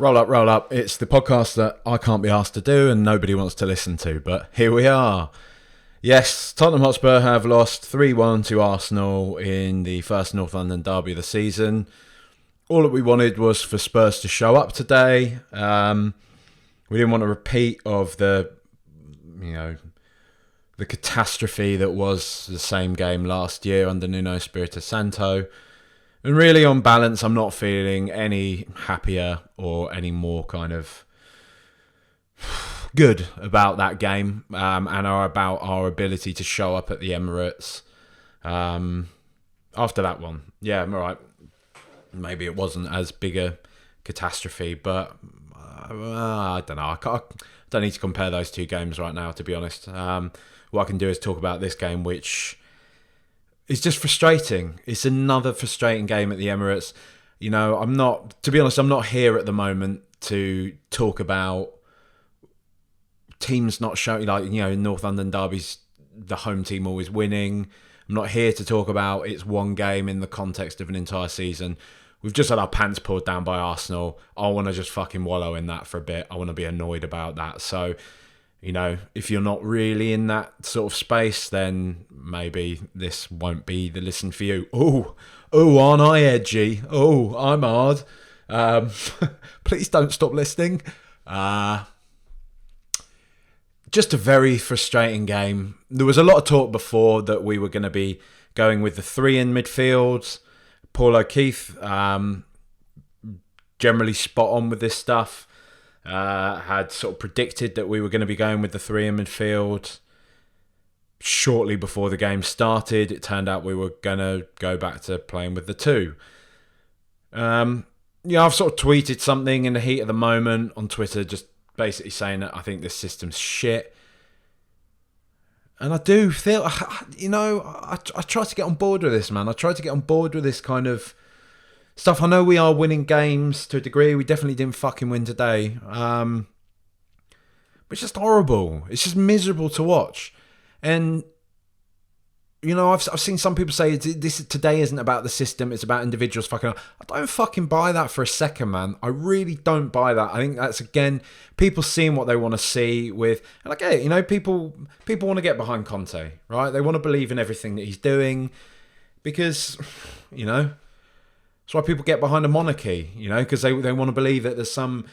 Roll up, roll up. It's the podcast that I can't be asked to do and nobody wants to listen to, but here we are. Yes, Tottenham Hotspur have lost 3-1 to Arsenal in the first North London derby of the season. All that we wanted was for Spurs to show up today. We didn't want a repeat of the catastrophe that was the same game last year under Nuno Espirito Santo. And really, on balance, I'm not feeling any happier or any more kind of good about that game and about our ability to show up at the Emirates after that one. Yeah, all right. Maybe it wasn't as big a catastrophe, but I don't know. I don't need to compare those two games right now, to be honest. What I can do is talk about this game, which is just frustrating. It's another frustrating game at the Emirates. You know, I'm not here at the moment to talk about teams not showing, in North London derbies, the home team always winning. I'm not here to talk about it's one game in the context of an entire season. We've just had our pants pulled down by Arsenal. I want to just fucking wallow in that for a bit. I want to be annoyed about that. So, if you're not really in that sort of space, then maybe this won't be the listen for you. Oh, aren't I edgy? Oh, I'm hard. Please don't stop listening. Just a very frustrating game. There was a lot of talk before that we were going to be going with the three in midfield. Paul O'Keefe, generally spot on with this stuff. Had sort of predicted that we were going to be going with the three in midfield. Shortly before the game started, it turned out we were going to go back to playing with the two. I've sort of tweeted something in the heat of the moment on Twitter, just basically saying that I think this system's shit. And I do feel, I try to get on board with this, man. I try to get on board with this kind of stuff. I know we are winning games to a degree. We definitely didn't fucking win today. But it's just horrible. It's just miserable to watch. And, I've seen some people say this today isn't about the system. It's about individuals fucking up. I don't fucking buy that for a second, man. I really don't buy that. I think that's, again, people seeing what they want to see with... And I get it, people want to get behind Conte, right? They want to believe in everything that he's doing because, that's why people get behind a monarchy, because they want to believe that there's some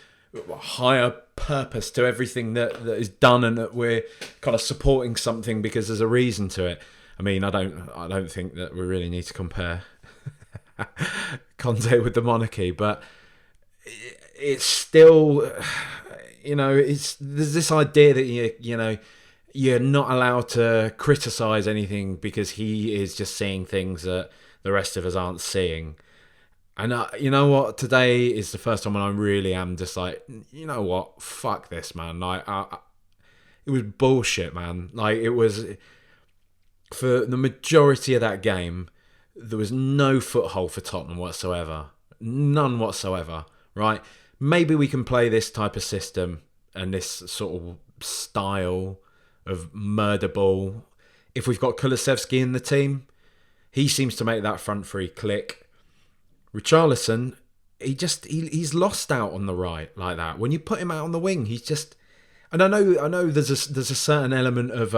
higher purpose to everything that is done and that we're kind of supporting something because there's a reason to it. I mean, I don't think that we really need to compare Conte with the monarchy, but it's still, there's this idea that you're not allowed to criticize anything because he is just seeing things that the rest of us aren't seeing. And you know what? Today is the first time when I really am just like, you know what? Fuck this, man. It was bullshit, man. It was... For the majority of that game, there was no foothold for Tottenham whatsoever. None whatsoever, right? Maybe we can play this type of system and this sort of style of murder ball. If we've got Kulusevski in the team, he seems to make that front three click. Richarlison, he's lost out on the right like that. When you put him out on the wing, he's just... And I know there's a certain element of...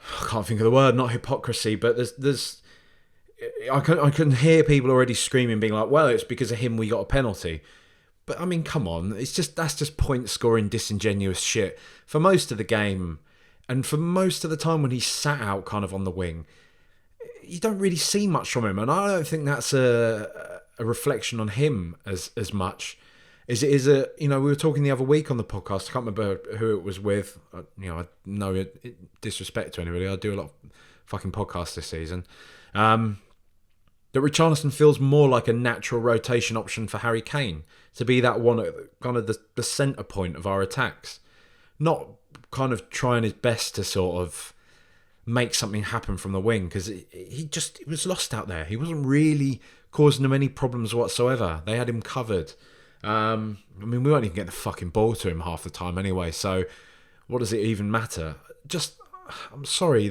I can't think of the word, not hypocrisy, but there's I can hear people already screaming, being like, well, it's because of him we got a penalty. But I mean, come on, that's just point scoring disingenuous shit. For most of the game, and for most of the time when he's sat out kind of on the wing, you don't really see much from him, and I don't think that's a reflection on him as much as it is we were talking the other week on the podcast. I can't remember who it was with. I know it disrespect to anybody. I do a lot of fucking podcasts this season. That Richarlison feels more like a natural rotation option for Harry Kane to be that one, kind of the centre point of our attacks. Not kind of trying his best to sort of make something happen from the wing, because he was lost out there. He wasn't really causing them any problems whatsoever. They had him covered. I mean, we won't even get the fucking ball to him half the time anyway, so what does it even matter? I'm sorry,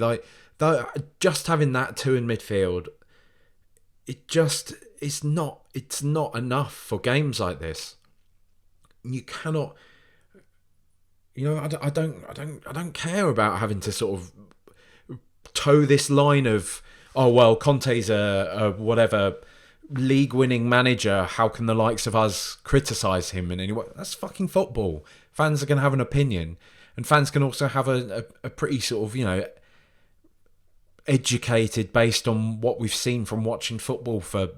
just having that two in midfield, it it's not enough for games like this. You cannot, I don't care about having to sort of toe this line of, oh well, Conte's a whatever league-winning manager. How can the likes of us criticise him in any way? That's fucking football. Fans are going to have an opinion, and fans can also have a pretty sort of educated based on what we've seen from watching football, for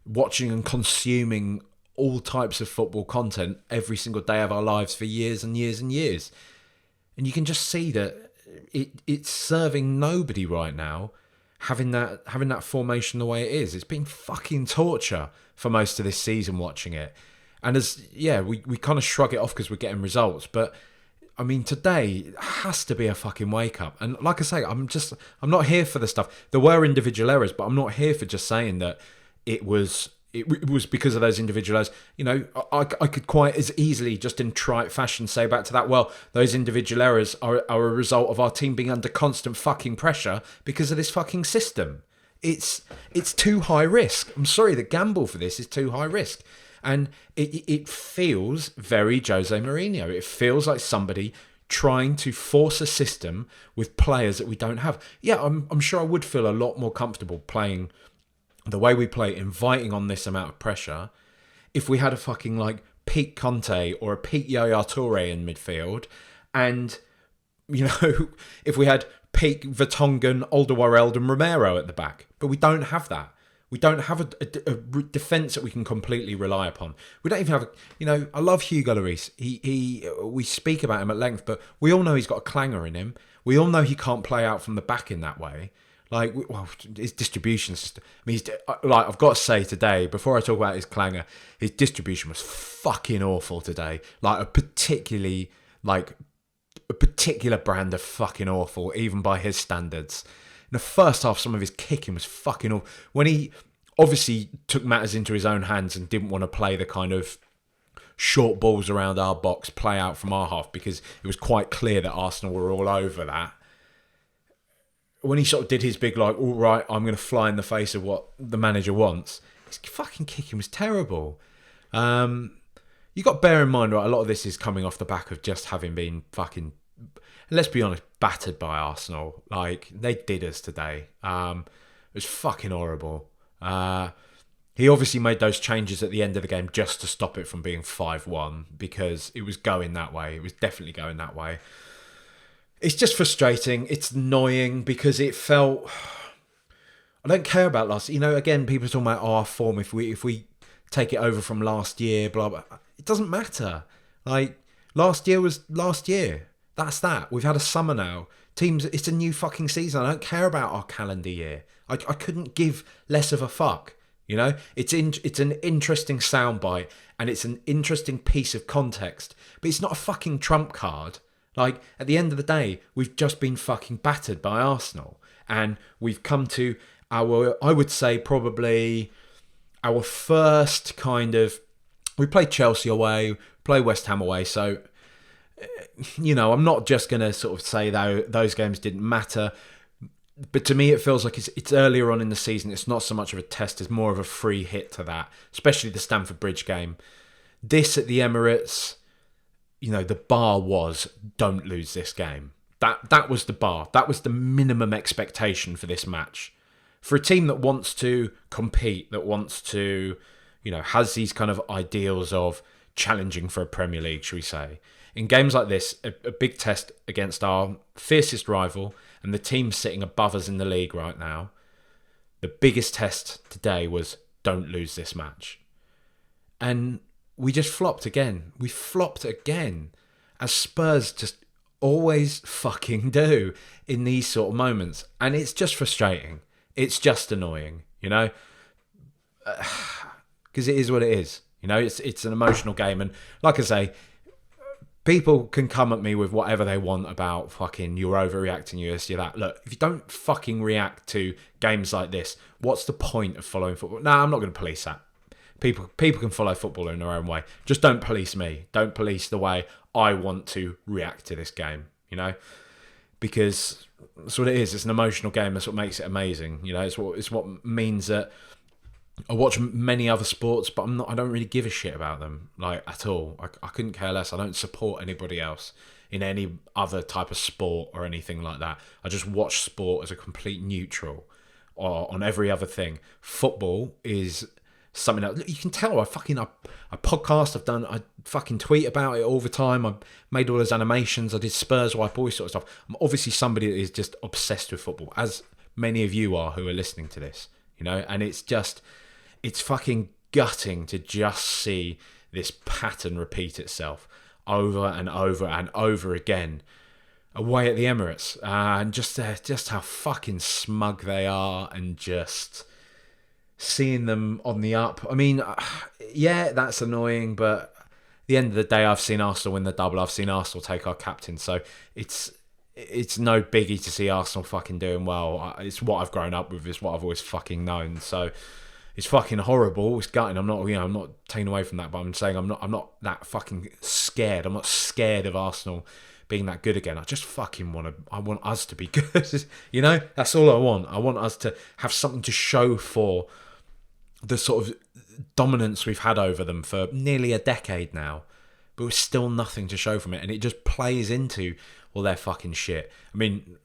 watching and consuming all types of football content every single day of our lives for years and years and years. And you can just see that it's serving nobody right now, having that formation the way it is. It's been fucking torture for most of this season watching it. And we kind of shrug it off because we're getting results, but I mean, today has to be a fucking wake up. And like I say, I'm not here for the stuff. There were individual errors, but I'm not here for just saying that it was because of those individual errors. I could quite as easily, just in trite fashion, say back to that, well, those individual errors are a result of our team being under constant fucking pressure because of this fucking system. It's too high risk. I'm sorry, the gamble for this is too high risk. And it feels very Jose Mourinho. It feels like somebody trying to force a system with players that we don't have. Yeah, I'm sure I would feel a lot more comfortable playing the way we play, inviting on this amount of pressure, if we had a fucking like peak Conte or a peak Yaya Toure in midfield, and if we had peak Vertonghen, Alderweireld and Romero at the back. But we don't have that. We don't have a defence that we can completely rely upon. We don't even have, I love Hugo Lloris. We speak about him at length, but we all know he's got a clanger in him. We all know he can't play out from the back in that way. Like, well, his distribution system. I mean, I've got to say today, before I talk about his clanger, his distribution was fucking awful today. Like a particular brand of fucking awful, even by his standards. In the first half, some of his kicking was fucking awful. When he obviously took matters into his own hands and didn't want to play the kind of short balls around our box, play out from our half, because it was quite clear that Arsenal were all over that. When he sort of did his big, like, all right, I'm going to fly in the face of what the manager wants, his fucking kicking was terrible. You got to bear in mind, right, a lot of this is coming off the back of just having been fucking, let's be honest, battered by Arsenal. Like, they did us today. It was fucking horrible. He obviously made those changes at the end of the game just to stop it from being 5-1, because it was going that way. It was definitely going that way. It's just frustrating. It's annoying because it felt, I don't care about last. Again, people are talking about our form. If we take it over from last year, blah blah. It doesn't matter. Like, last year was last year. That's that. We've had a summer now. Teams, it's a new fucking season. I don't care about our calendar year. I couldn't give less of a fuck. It's an interesting soundbite and it's an interesting piece of context, but it's not a fucking trump card. Like, at the end of the day, we've just been fucking battered by Arsenal, and we've come to I would say probably our first kind of, we played Chelsea away, play West Ham away, so I'm not just going to sort of say that those games didn't matter. But to me, it feels like it's earlier on in the season. It's not so much of a test. It's more of a free hit to that, especially the Stamford Bridge game. This at the Emirates, the bar was, don't lose this game. That was the bar. That was the minimum expectation for this match. For a team that wants to compete, that wants to, has these kind of ideals of challenging for a Premier League, shall we say. In games like this, a big test against our fiercest rival and the team sitting above us in the league right now, the biggest test today was, don't lose this match. And we just flopped again. We flopped again, as Spurs just always fucking do in these sort of moments. And it's just frustrating. It's just annoying, because it is what it is. It's an emotional game. And like I say, people can come at me with whatever they want about fucking you're overreacting, you're this, you're that. Look, if you don't fucking react to games like this, what's the point of following football? No, I'm not going to police that. People can follow football in their own way. Just don't police me. Don't police the way I want to react to this game, because that's what it is. It's an emotional game. That's what makes it amazing. It's what means that I watch many other sports, but I don't really give a shit about them, like, at all. I couldn't care less. I don't support anybody else in any other type of sport or anything like that. I just watch sport as a complete neutral or on every other thing. Football is something that you can tell. I podcast. I fucking tweet about it all the time. I made all those animations. I did Spurs White Boy sort of stuff. I'm obviously somebody that is just obsessed with football, as many of you are who are listening to this, and it's fucking gutting to just see this pattern repeat itself over and over and over again away at the Emirates, and just how fucking smug they are, and just seeing them on the up. I mean, yeah, that's annoying, but at the end of the day, I've seen Arsenal win the double. I've seen Arsenal take our captain, so it's no biggie to see Arsenal fucking doing well. It's what I've grown up with. It's what I've always fucking known. So it's fucking horrible. It's gutting. I'm not taking away from that, but I'm saying I'm not that fucking scared. I'm not scared of Arsenal being that good again. I just fucking I want us to be good. That's all I want. I want us to have something to show for the sort of dominance we've had over them for nearly a decade now, but we're still nothing to show from it, and it just plays into all their fucking shit. I mean,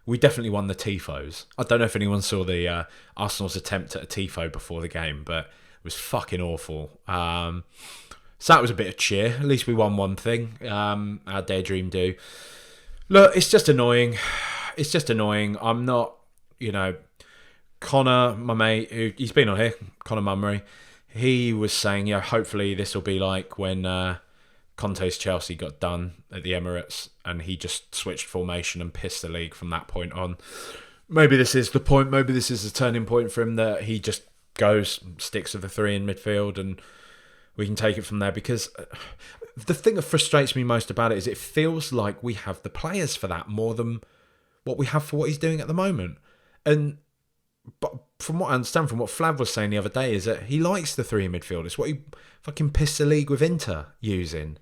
we definitely won the tifos. I don't know if anyone saw the Arsenal's attempt at a tifo before the game, but it was fucking awful. So that was a bit of cheer. At least we won one thing. Our daydream do. Look, it's just annoying. I'm not, Connor, my mate, he's been on here, Connor Mummery, he was saying, hopefully this will be like when Conte's Chelsea got done at the Emirates and he just switched formation and pissed the league from that point on. Maybe this is the point. Maybe this is the turning point for him, that he just sticks with the three in midfield and we can take it from there. Because the thing that frustrates me most about it is it feels like we have the players for that more than what we have for what he's doing at the moment. But from what I understand, from what Flav was saying the other day, is that he likes the three in midfield. It's what he fucking pissed the league with Inter using.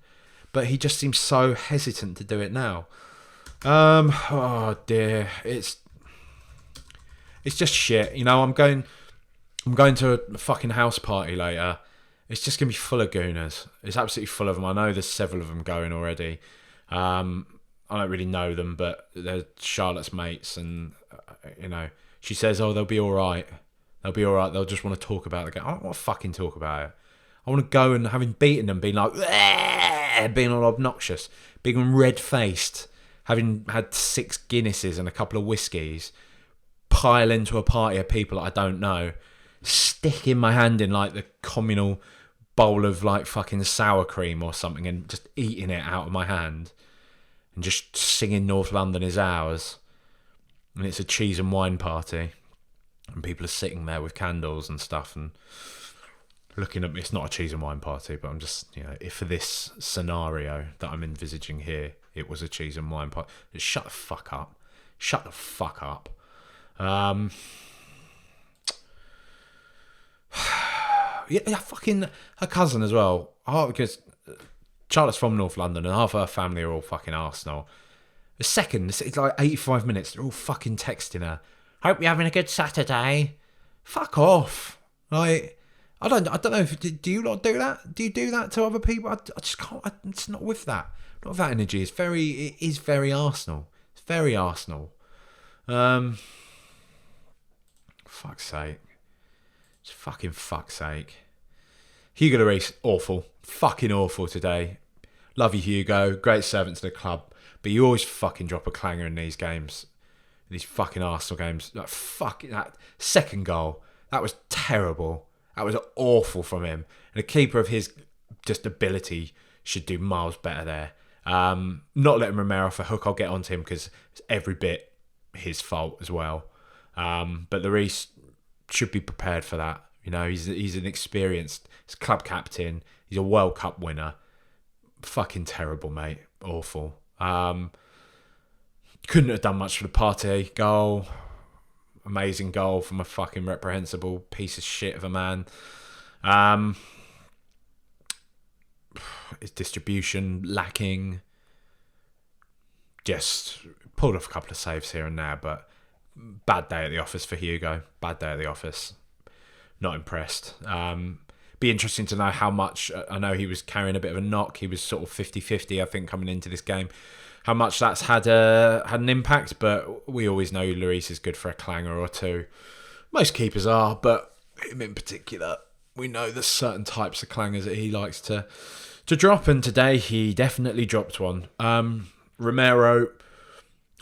But he just seems so hesitant to do it now. Oh dear, it's just shit. I'm going to a fucking house party later. It's just gonna be full of gooners. It's absolutely full of them. I know there's several of them going already. I don't really know them, but they're Charlotte's mates, and she says, "Oh, they'll be all right. They'll be all right. They'll just want to talk about the game." I don't want to fucking talk about it. I want to go and, having beaten them, being like, being all obnoxious, being red-faced, having had 6 Guinnesses and a couple of whiskies, pile into a party of people that I don't know, sticking my hand in like the communal bowl of like fucking sour cream or something and just eating it out of my hand and just singing North London is ours. And it's a cheese and wine party, and people are sitting there with candles and stuff and looking at me. It's not a cheese and wine party, but I'm just, if for this scenario that I'm envisaging here, it was a cheese and wine party. Just shut the fuck up. Shut the fuck up. Yeah, fucking her cousin as well. Because Charlotte's from North London and half her family are all fucking Arsenal. The second, it's like 85 minutes, they're all fucking texting her. Hope you're having a good Saturday. Fuck off. Like, I don't know if, do you not do that? Do you do that to other people? I just can't, it's not with that. Not with that energy. It is very Arsenal. It's very Arsenal. Fuck's sake. Just fucking fuck's sake. Hugo Lloris, awful. Fucking awful today. Love you, Hugo. Great servant to the club. But you always fucking drop a clanger in these games. These fucking Arsenal games. That second goal. That was terrible. That was awful from him. And a keeper of his just ability should do miles better there. Not letting Romero off a hook. I'll get onto him because it's every bit his fault as well. But Lloris should be prepared for that. He's an experienced club captain. He's a World Cup winner. Fucking terrible, mate. Awful. Couldn't have done much for the Partey goal. Amazing goal from a fucking reprehensible piece of shit of a man. His distribution lacking. Just pulled off a couple of saves here and there, but bad day at the office for Hugo. Bad day at the office. not impressed. Be interesting to know how much. I know he was carrying a bit of a knock. He was sort of 50-50, I think, coming into this game. How much that's had an impact, but we always know Lloris is good for a clanger or two. Most keepers are, but him in particular, we know there's certain types of clangers that he likes to drop, and today he definitely dropped one. Romero,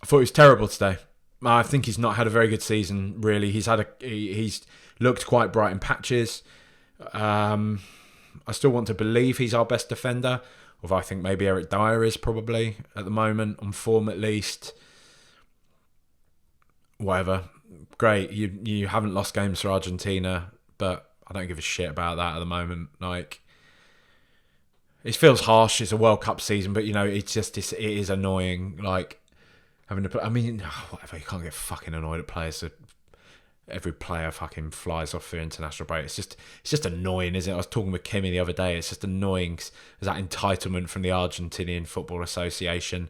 I thought he was terrible today. I think he's not had a very good season, really. He's looked quite bright in patches. I still want to believe he's our best defender, although I think maybe Eric Dyer is probably at the moment, on form at least. Whatever. Great, you haven't lost games for Argentina, but I don't give a shit about that at the moment. Like, it feels harsh. It's a World Cup season, but it is annoying. Like, having to. I mean, whatever. You can't get fucking annoyed at players. Every player fucking flies off their international break. It's just annoying, isn't it? I was talking with Kimmy the other day. It's just annoying. There's that entitlement from the Argentinian Football Association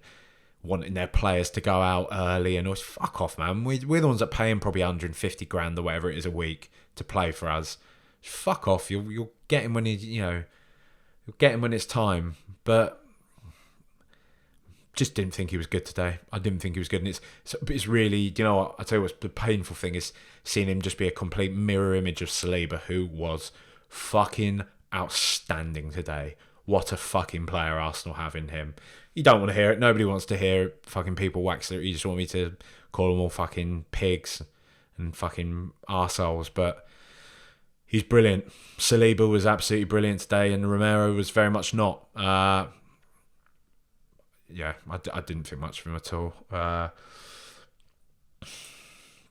wanting their players to go out early, and fuck off, man. We're the ones that pay him probably 150 grand or whatever it is a week to play for us. Fuck off. You'll get him when you'll get him when it's time. But just didn't think he was good today. I didn't think he was good, and it's really, do you know what? I tell you what's the painful thing is seeing him just be a complete mirror image of Saliba, who was fucking outstanding today. What a fucking player Arsenal have in him. You don't want to hear it. Nobody wants to hear fucking people wax it. You just want me to call them all fucking pigs and fucking arseholes. But he's brilliant. Saliba was absolutely brilliant today, and Romero was very much not. I didn't think much of him at all.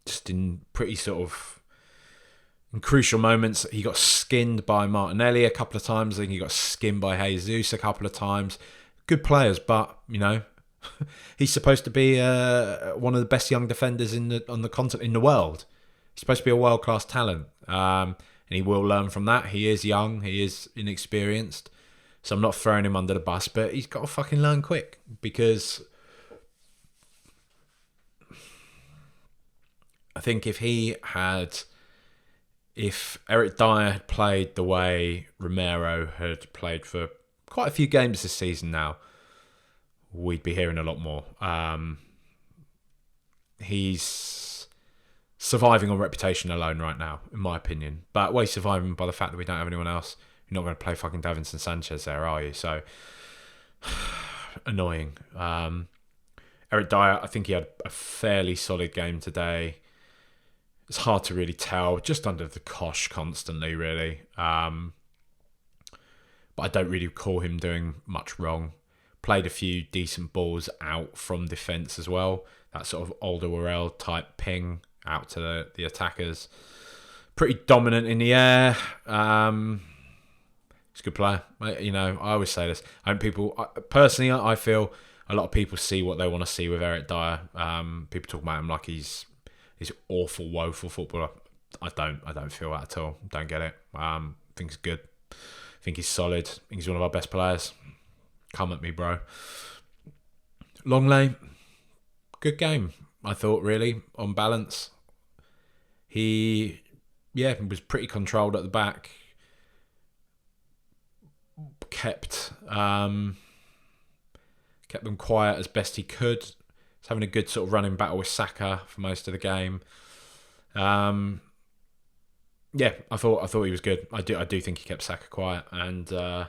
Just in pretty sort of in crucial moments, he got skinned by Martinelli a couple of times. I think he got skinned by Jesus a couple of times. Good players, but he's supposed to be one of the best young defenders on the continent, in the world. He's supposed to be a world class talent, and he will learn from that. He is young, he is inexperienced, so I'm not throwing him under the bus, but he's got to fucking learn quick, because I think if Eric Dyer had played the way Romero had played for quite a few games this season now, we'd be hearing a lot more. He's surviving on reputation alone right now, in my opinion. But he's surviving by the fact that we don't have anyone else. You're not going to play fucking Davinson Sanchez there, are you? So, annoying. Eric Dyer, I think he had a fairly solid game today. It's hard to really tell, just under the cosh constantly, really. But I don't really recall him doing much wrong. Played a few decent balls out from defence as well. That sort of Alderweireld type ping out to the attackers. Pretty dominant in the air. He's a good player. I always say this. Personally, I feel a lot of people see what they want to see with Eric Dyer. People talk about him like he's awful, woeful footballer. I don't feel that at all. Don't get it. I think he's good. I think he's solid. I think he's one of our best players. Come at me, bro. Longley, good game, I thought, really, on balance. He, was pretty controlled at the back. Kept them quiet as best he could. He's having a good sort of running battle with Saka for most of the game. I thought he was good. I do think he kept Saka quiet and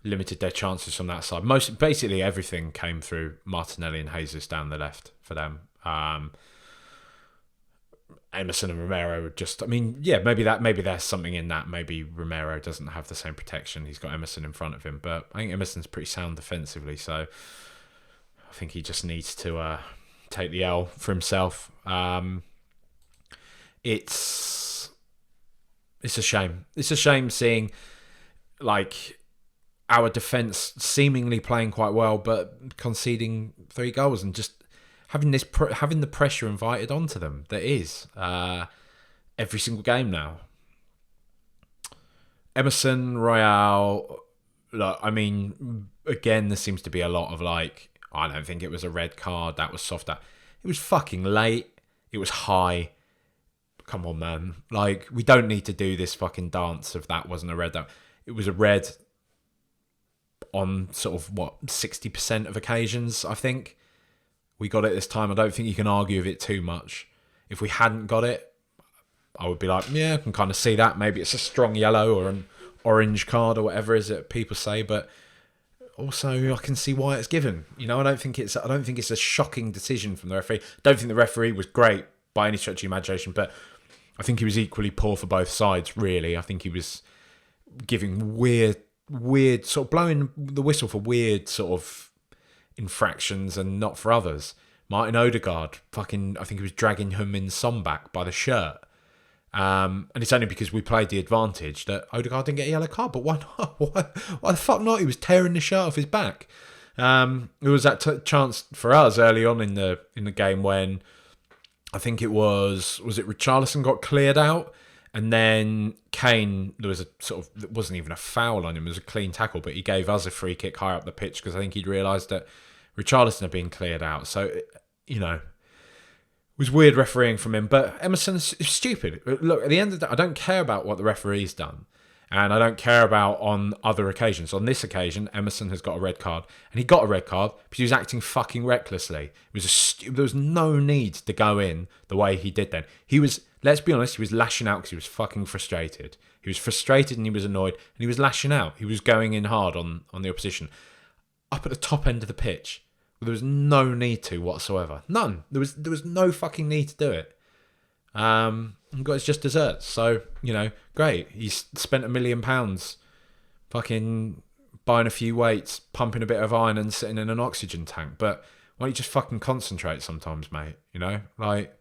limited their chances from that side. Basically everything came through Martinelli and Jesus down the left for them. Emerson and Romero maybe there's something in that. Maybe Romero doesn't have the same protection. He's got Emerson in front of him, but I think Emerson's pretty sound defensively, so I think he just needs to take the L for himself. It's a shame. It's a shame seeing like our defence seemingly playing quite well, but conceding 3 goals and just having the pressure invited onto them. That is every single game now. Emerson, Royale. Look, I mean, again, there seems to be a lot of like, I don't think it was a red card. That was soft. It was fucking late. It was high. come on, man. Like, we don't need to do this fucking dance if that wasn't a red. It was a red on sort of, 60% of occasions, I think. We got it this time. I don't think you can argue with it too much. If we hadn't got it, I would be like, yeah, I can kind of see that. Maybe it's a strong yellow or an orange card or whatever is it people say, but also I can see why it's given. I don't think it's a shocking decision from the referee. I don't think the referee was great by any stretch of the imagination, but I think he was equally poor for both sides, really. I think he was giving weird sort of blowing the whistle for weird sort of infractions and not for others. Martin Odegaard, I think he was dragging Heung-min Son back by the shirt. And it's only because we played the advantage that Odegaard didn't get a yellow card. But why not? Why the fuck not? He was tearing the shirt off his back. There was that chance for us early on in the game when I think it was it Richarlison got cleared out, and then Kane, there was a sort of, it wasn't even a foul on him, it was a clean tackle, but he gave us a free kick higher up the pitch because I think he'd realised that Richarlison had been cleared out. So, it was weird refereeing from him, but Emerson's stupid. Look, at the end of the day, I don't care about what the referee's done, and I don't care about on other occasions. On this occasion, Emerson has got a red card, and he got a red card because he was acting fucking recklessly. There was no need to go in the way he did then. He was, let's be honest, he was lashing out because he was fucking frustrated. He was frustrated and he was annoyed, and he was lashing out. He was going in hard on the opposition. Up at the top end of the pitch, there was no need to whatsoever. None. There was no fucking need to do it. And got his just desserts. So, great. He's spent £1 million fucking buying a few weights, pumping a bit of iron and sitting in an oxygen tank. But why don't you just fucking concentrate sometimes, mate? Like,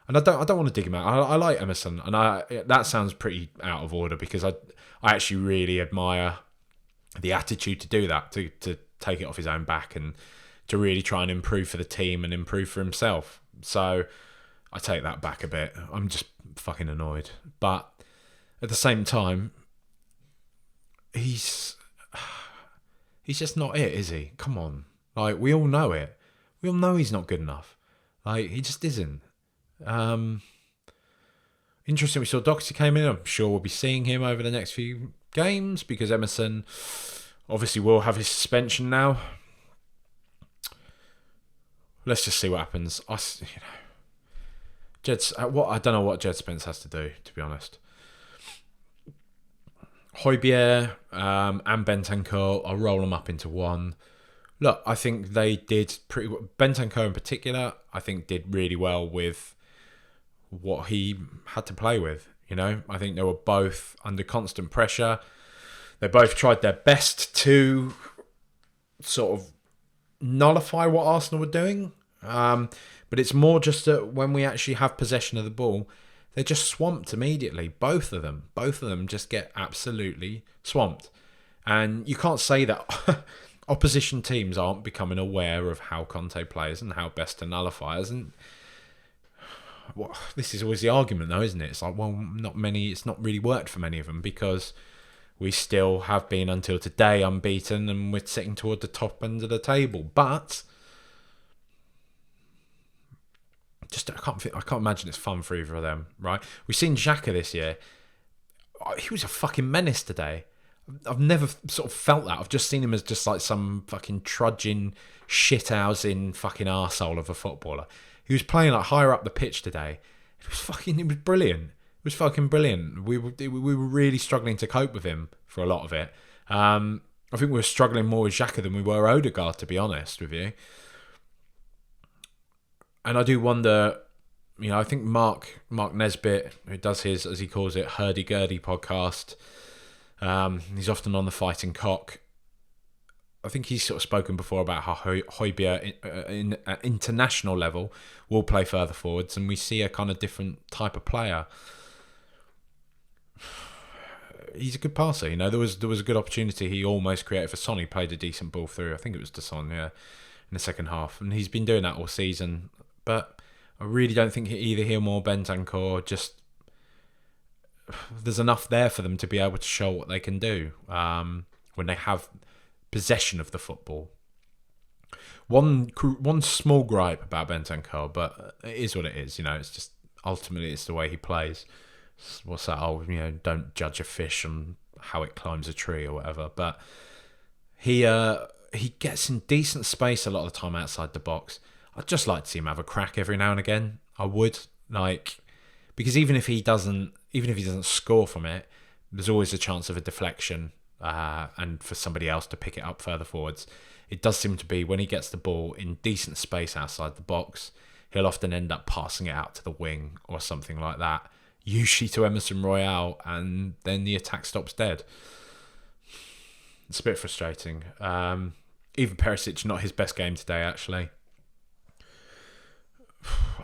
and I don't want to dig him out. I like Emerson, and that sounds pretty out of order because I actually really admire the attitude to do that, to take it off his own back and to really try and improve for the team and improve for himself. So I take that back a bit. I'm just fucking annoyed. But at the same time, he's just not it, is he? Come on. Like, we all know it. We all know he's not good enough. Like, he just isn't. Interesting, we saw Doxy came in. I'm sure we'll be seeing him over the next few games because Emerson obviously will have his suspension now. Let's just see what happens. I don't know what Jed Spence has to do, to be honest. Højbjerg and Bentancur, I'll roll them up into one. Look, I think they did pretty well. Bentancur in particular, I think did really well with what he had to play with. I think they were both under constant pressure. They both tried their best to sort of nullify what Arsenal were doing. But it's more just that when we actually have possession of the ball, they're just swamped immediately. Both of them just get absolutely swamped. And you can't say that opposition teams aren't becoming aware of how Conte plays and how best to nullify us. And this is always the argument, though, isn't it? It's like, well, it's not really worked for many of them because we still have been until today unbeaten and we're sitting toward the top end of the table. But I can't imagine it's fun for either of them, right? We've seen Xhaka this year. He was a fucking menace today. I've never sort of felt that. I've just seen him as just like some fucking trudging, shithousing fucking arsehole of a footballer. He was playing like higher up the pitch today. It was brilliant. It was fucking brilliant. We were really struggling to cope with him for a lot of it. I think we were struggling more with Xhaka than we were Odegaard, to be honest with you. And I do wonder, I think Mark Nesbitt, who does his, as he calls it, hurdy-gurdy podcast, he's often on the Fighting Cock. I think he's sort of spoken before about how Højbjerg at international level will play further forwards, and we see a kind of different type of player. He's a good passer, There was a good opportunity he almost created for Son. He played a decent ball through. I think it was to Son, in the second half, and he's been doing that all season. But I really don't think either him or Bentancur there's enough there for them to be able to show what they can do when they have possession of the football. One small gripe about Bentancur, but it is what it is. It's just Ultimately, it's the way he plays. What's that? Oh, don't judge a fish on how it climbs a tree or whatever. But he gets in decent space a lot of the time outside the box. I'd just like to see him have a crack every now and again. I would, because even if he doesn't score from it, there's always a chance of a deflection and for somebody else to pick it up further forwards. It does seem to be when he gets the ball in decent space outside the box, he'll often end up passing it out to the wing or something like that, usually to Emerson Royale, and then the attack stops dead. It's a bit frustrating. Even Perisic, not his best game today, actually.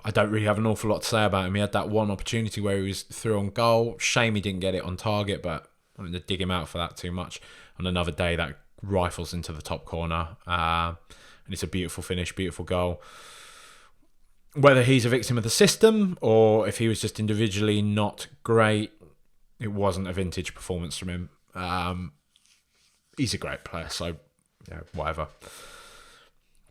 I don't really have an awful lot to say about him. He had that one opportunity where he was through on goal. Shame he didn't get it on target, but I'm going to dig him out for that too much. On another day, that rifles into the top corner. And it's a beautiful finish, beautiful goal. Whether he's a victim of the system or if he was just individually not great, it wasn't a vintage performance from him. He's a great player, so whatever.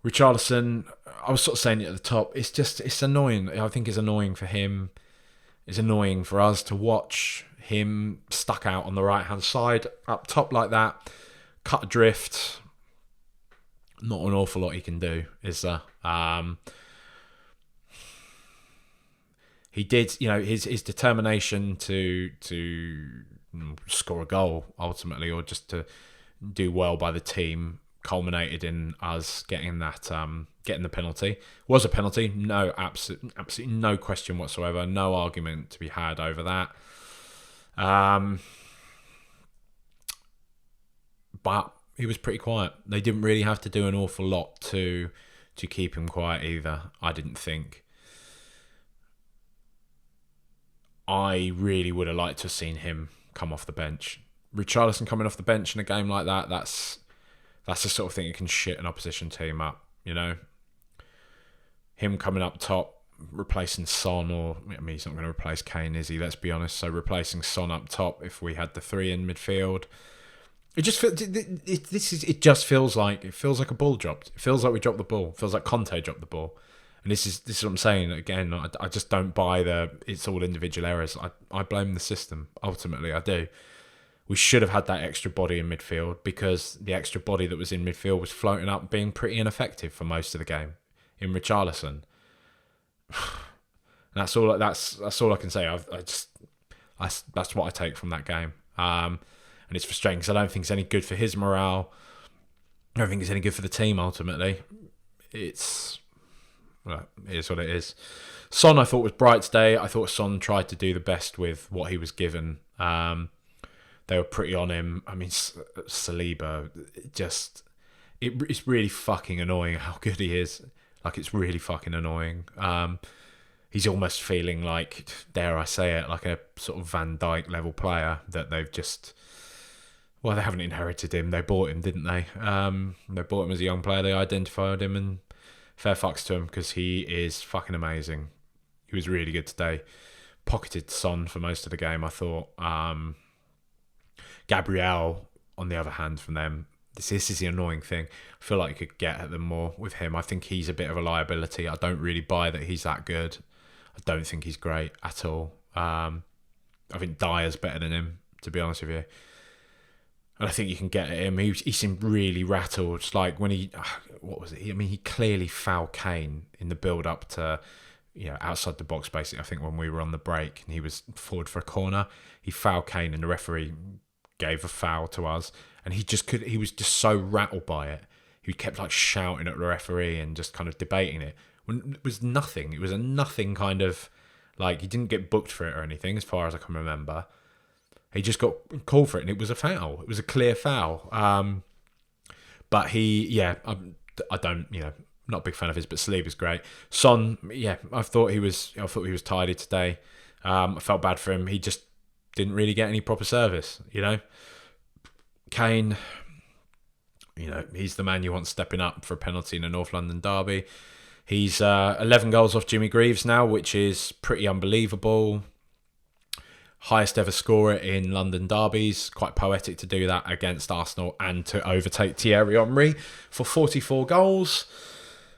Richarlison, I was sort of saying it at the top, it's annoying. I think it's annoying for him. It's annoying for us to watch him stuck out on the right-hand side, up top like that, cut adrift. Not an awful lot he can do, is there? He did, his determination to score a goal ultimately, or just to do well by the team, culminated in us getting that, getting the penalty. Was a penalty, no, absolutely no question whatsoever, no argument to be had over that. But he was pretty quiet. They didn't really have to do an awful lot to keep him quiet either, I didn't think. I really would have liked to have seen him come off the bench. Richarlison coming off the bench in a game like that, that's the sort of thing that can shit an opposition team up, Him coming up top, replacing Son, he's not going to replace Kane, is he? Let's be honest. So replacing Son up top if we had the three in midfield. It just feels like a ball dropped. It feels like we dropped the ball. It feels like Conte dropped the ball. And this is what I'm saying. Again, I just don't buy it's all individual errors. I blame the system. Ultimately, I do. We should have had that extra body in midfield, because the extra body that was in midfield was floating up, being pretty ineffective for most of the game in Richarlison. That's all I can say. That's what I take from that game. And it's frustrating because I don't think it's any good for his morale. I don't think it's any good for the team ultimately. It is what it is. Son, I thought, was bright today. I thought Son tried to do the best with what he was given. They were pretty on him. I mean, Saliba, it's really fucking annoying how good he is. Like, it's really fucking annoying. He's almost feeling like, dare I say it, like a sort of Van Dijk level player that they've just... Well, they haven't inherited him. They bought him, didn't they? They bought him as a young player. They identified him, and fair fucks to him, because he is fucking amazing. He was really good today. Pocketed Son for most of the game, I thought. Gabriel, on the other hand, from them, this is the annoying thing. I feel like you could get at them more with him. I think he's a bit of a liability. I don't really buy that he's that good. I don't think he's great at all. I think Dyer's better than him, to be honest with you. And I think you can get at him. He seemed really rattled. It's like when what was it? I mean, he clearly fouled Kane in the build-up to, outside the box, basically. I think when we were on the break and he was forward for a corner, he fouled Kane and the referee gave a foul to us. And he was just so rattled by it. He kept like shouting at the referee and just kind of debating it. When it was nothing. It was a nothing kind of, like, he didn't get booked for it or anything, as far as I can remember. He just got called for it, and it was a foul. It was a clear foul. But I don't, not a big fan of his, but Saliba's great. Son, I thought he was tidy today. I felt bad for him. He just didn't really get any proper service, Kane, he's the man you want stepping up for a penalty in a North London derby. He's 11 goals off Jimmy Greaves now, which is pretty unbelievable. Highest ever scorer in London derbies. Quite poetic to do that against Arsenal and to overtake Thierry Henry for 44 goals.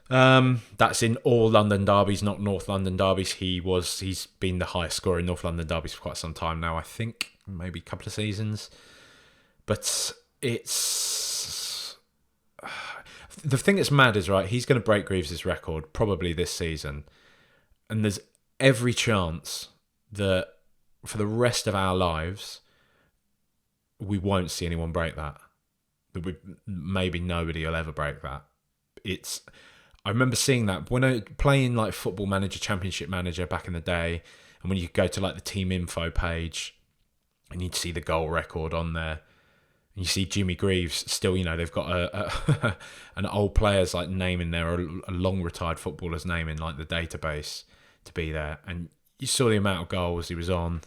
That's in all London derbies, not North London derbies. He's been the highest scorer in North London derbies for quite some time now. I think maybe a couple of seasons. But it's the thing that's mad is, right, he's going to break Greaves' record probably this season, and there's every chance that for the rest of our lives we won't see anyone break that. Maybe nobody will ever break that. I remember seeing that when I playing like Football Manager, Championship Manager back in the day, and when you go to like the team info page and you'd see the goal record on there, and you see Jimmy Greaves still, they've got an old player's like name in there, or a long retired footballer's name in like the database to be there, and you saw the amount of goals he was on,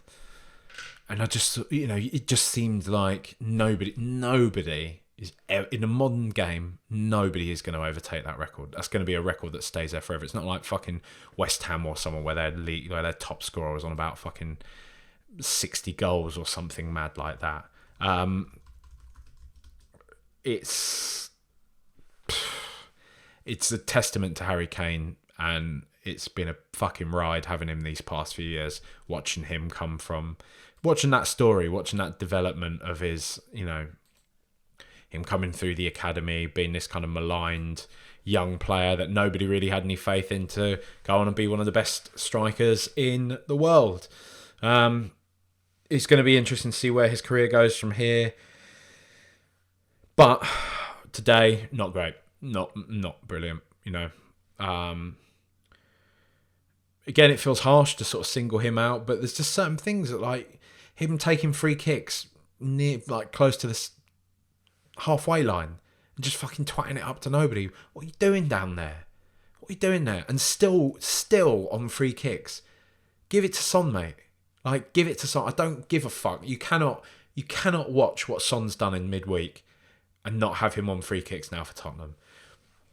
and I just, it just seemed like nobody is in a modern game. Nobody is going to overtake that record. That's going to be a record that stays there forever. It's not like fucking West Ham or someone where their top scorer was on about fucking 60 goals or something mad like that. It's a testament to Harry Kane, and it's been a fucking ride having him these past few years, watching him come from, watching that story, watching that development of his, him coming through the academy, being this kind of maligned young player that nobody really had any faith in to go on and be one of the best strikers in the world. It's going to be interesting to see where his career goes from here. But today, not great. Not brilliant, Again, it feels harsh to sort of single him out, but there's just certain things that, like him taking free kicks near, like close to the halfway line and just fucking twatting it up to nobody. What are you doing down there? What are you doing there? And still on free kicks, give it to Son, mate. Like, give it to Son. I don't give a fuck. You cannot watch what Son's done in midweek and not have him on free kicks now for Tottenham.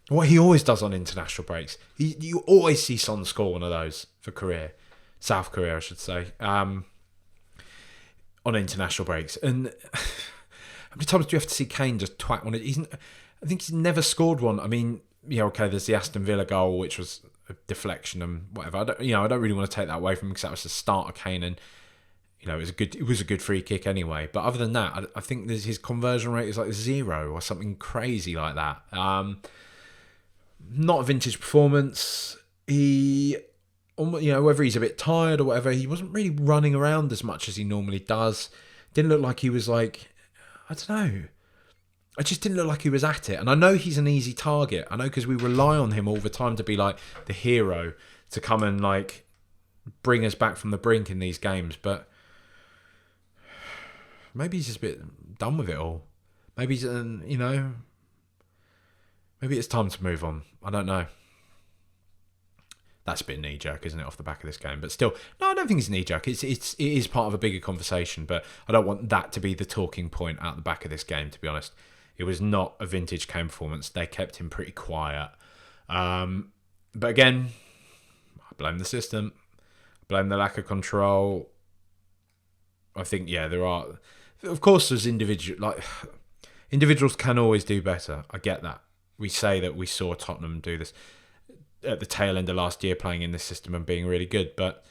What he always does on international breaks, you always see Son score one of those for South Korea, I should say, on international breaks. And how many times do you have to see Kane just twat one? I think he's never scored one. I mean, okay, there's the Aston Villa goal, which was a deflection and whatever. I don't really want to take that away from him because that was the start of Kane, and it was a good free kick anyway. But other than that, I think his conversion rate is like 0 or something crazy like that. Not a vintage performance. He, whether he's a bit tired or whatever, he wasn't really running around as much as he normally does. Didn't look like he was like, I don't know. I just didn't look like he was at it. And I know he's an easy target. I know because we rely on him all the time to be like the hero, to come and like bring us back from the brink in these games. But maybe he's just a bit done with it all. Maybe he's, maybe it's time to move on. I don't know. That's a bit knee-jerk, isn't it, off the back of this game? But still, no, I don't think it's knee-jerk. It is part of a bigger conversation, but I don't want that to be the talking point at the back of this game, to be honest. It was not a vintage Kane performance. They kept him pretty quiet. But again, I blame the system. I blame the lack of control. I think, there are... Of course, there's individuals can always do better. I get that. We say that we saw Tottenham do this at the tail end of last year, playing in this system and being really good. But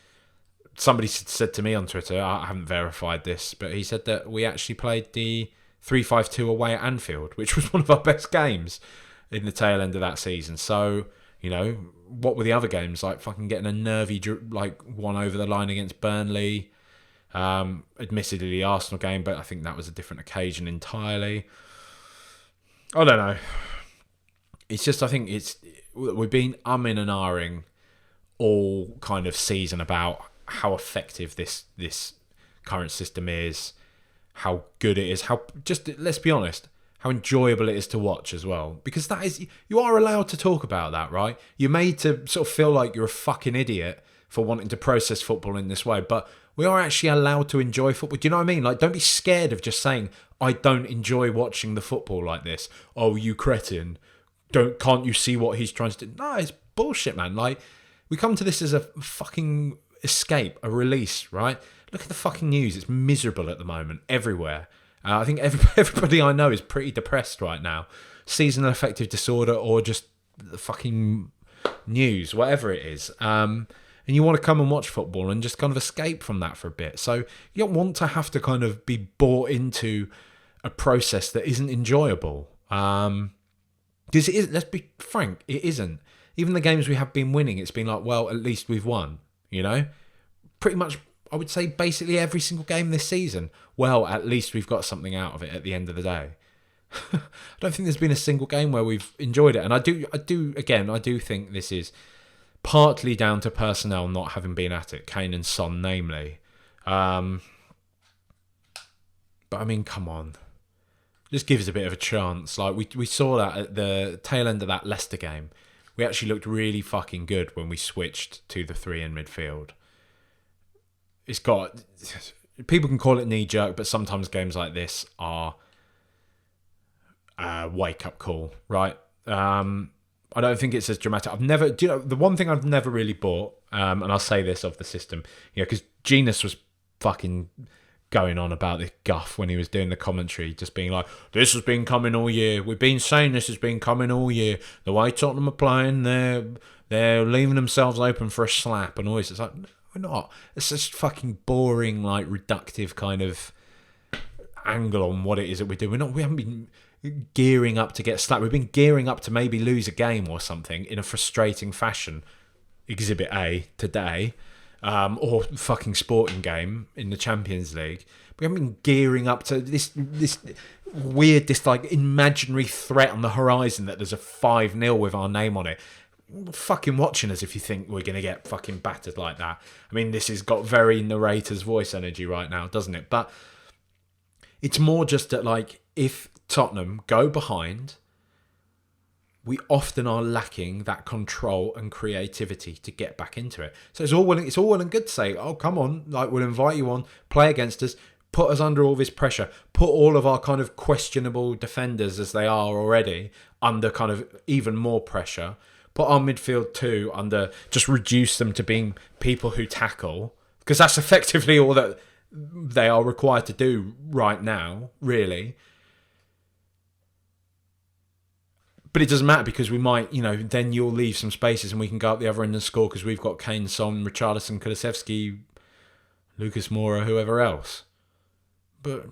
somebody said to me on Twitter, I haven't verified this, but he said that we actually played the 3-5-2 away at Anfield, which was one of our best games in the tail end of that season. So, what were the other games? Like fucking getting a nervy one over the line against Burnley. Admittedly the Arsenal game, but I think that was a different occasion entirely. I don't know. It's just, I think we've been umming and ahhing all kind of season about how effective this current system is, how good it is, how, just let's be honest, how enjoyable it is to watch as well. Because you are allowed to talk about that, right? You're made to sort of feel like you're a fucking idiot for wanting to process football in this way, but we are actually allowed to enjoy football. Do you know what I mean? Like, don't be scared of just saying, I don't enjoy watching the football like this. Oh, you cretin. Can't you see what he's trying to do? No, it's bullshit, man. Like, we come to this as a fucking escape, a release, right? Look at the fucking news. It's miserable at the moment, everywhere. I think everybody I know is pretty depressed right now. Seasonal affective disorder or just the fucking news, whatever it is. And you want to come and watch football and just kind of escape from that for a bit. So you don't want to have to kind of be bought into a process that isn't enjoyable. Because it is, let's be frank, it isn't. Even the games we have been winning, it's been like, well, at least we've won, you know? Pretty much, I would say, basically every single game this season. Well, at least we've got something out of it at the end of the day. I don't think there's been a single game where we've enjoyed it. And I do think this is partly down to personnel not having been at it, Kane and Son namely. But I mean, come on. Just give us a bit of a chance. Like we saw that at the tail end of that Leicester game. We actually looked really fucking good when we switched to the three in midfield. It's got... People can call it knee-jerk, but sometimes games like this are a wake-up call, right? I don't think it's as dramatic. The one thing I've never really bought, and I'll say this of the system, because Genius was fucking going on about this guff when he was doing the commentary, just being like, this has been coming all year. We've been saying this has been coming all year. The way Tottenham are playing, they're leaving themselves open for a slap and all this. It's like, no, we're not. It's just fucking boring, like reductive kind of angle on what it is that we do. We haven't been gearing up to get slapped. We've been gearing up to maybe lose a game or something in a frustrating fashion. Exhibit A today. Or fucking Sporting game in the Champions League. We haven't been gearing up to this weird, this like imaginary threat on the horizon that there's a 5-0 with our name on it. Fucking watching us if you think we're going to get fucking battered like that. I mean, this has got very narrator's voice energy right now, doesn't it? But it's more just that, like, if Tottenham go behind, we often are lacking that control and creativity to get back into it. So it's all well and good to say, oh, come on, like we'll invite you on, play against us, put us under all this pressure, put all of our kind of questionable defenders as they are already under kind of even more pressure, put our midfield too under, just reduce them to being people who tackle, because that's effectively all that they are required to do right now, really. But it doesn't matter because we might, then you'll leave some spaces and we can go up the other end and score because we've got Kane, Son, Richarlison, Kulusevski, Lucas Moura, whoever else. But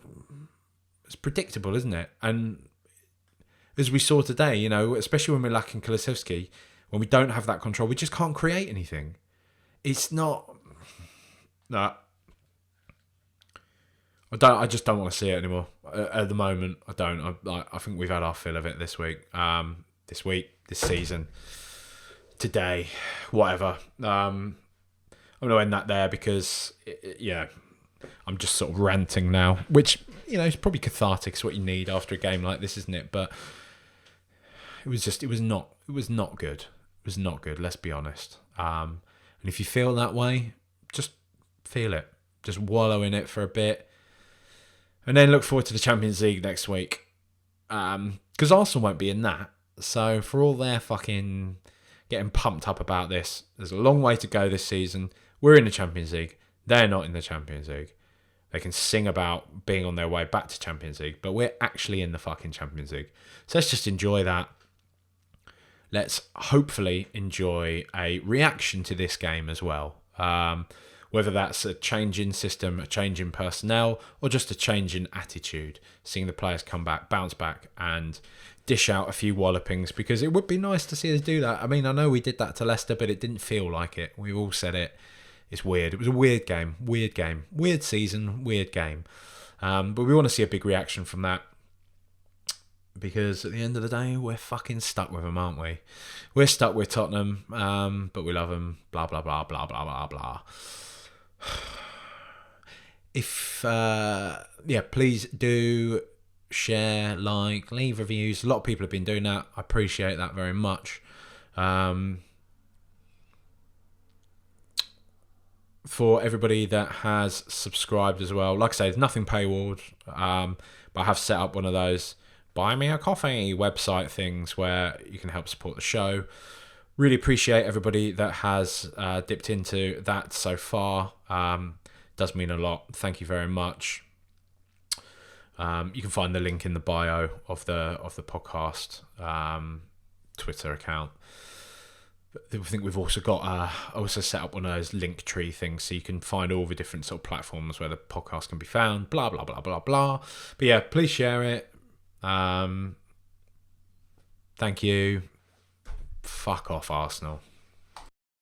it's predictable, isn't it? And as we saw today, especially when we're lacking Kulusevski, when we don't have that control, we just can't create anything. It's not... No. I just don't want to see it anymore. At the moment, I don't. I think we've had our fill of it this week. This season, today, whatever. I'm going to end that there because, I'm just sort of ranting now, which, is probably cathartic. It's what you need after a game like this, isn't it? But it was not good. It was not good, let's be honest. And if you feel that way, just feel it. Just wallow in it for a bit. And then look forward to the Champions League next week. Because Arsenal won't be in that. So for all their fucking getting pumped up about this, there's a long way to go this season. We're in the Champions League. They're not in the Champions League. They can sing about being on their way back to Champions League, but we're actually in the fucking Champions League. So let's just enjoy that. Let's hopefully enjoy a reaction to this game as well. Whether that's a change in system, a change in personnel, or just a change in attitude. Seeing the players come back, bounce back, and dish out a few wallopings, because it would be nice to see us do that. I mean, I know we did that to Leicester, but it didn't feel like it. We all said it. It's weird. It was a weird game. Weird season, weird game. But we want to see a big reaction from that. Because at the end of the day, we're fucking stuck with them, aren't we? We're stuck with Tottenham, but we love them. Blah, blah, blah, blah, blah, blah, blah. If please do share, like, leave reviews. A lot of people have been doing that. I appreciate that very much. For everybody that has subscribed as well, like I say, there's nothing paywalled, but I have set up one of those buy me a coffee website things where you can help support the show. Really appreciate everybody that has dipped into that so far. Does mean a lot. Thank you very much. You can find the link in the bio of the podcast Twitter account. I think we've also got also set up one of those link tree things, so you can find all the different sort of platforms where the podcast can be found. Blah blah blah blah blah. But yeah, please share it. Thank you. Fuck off, Arsenal.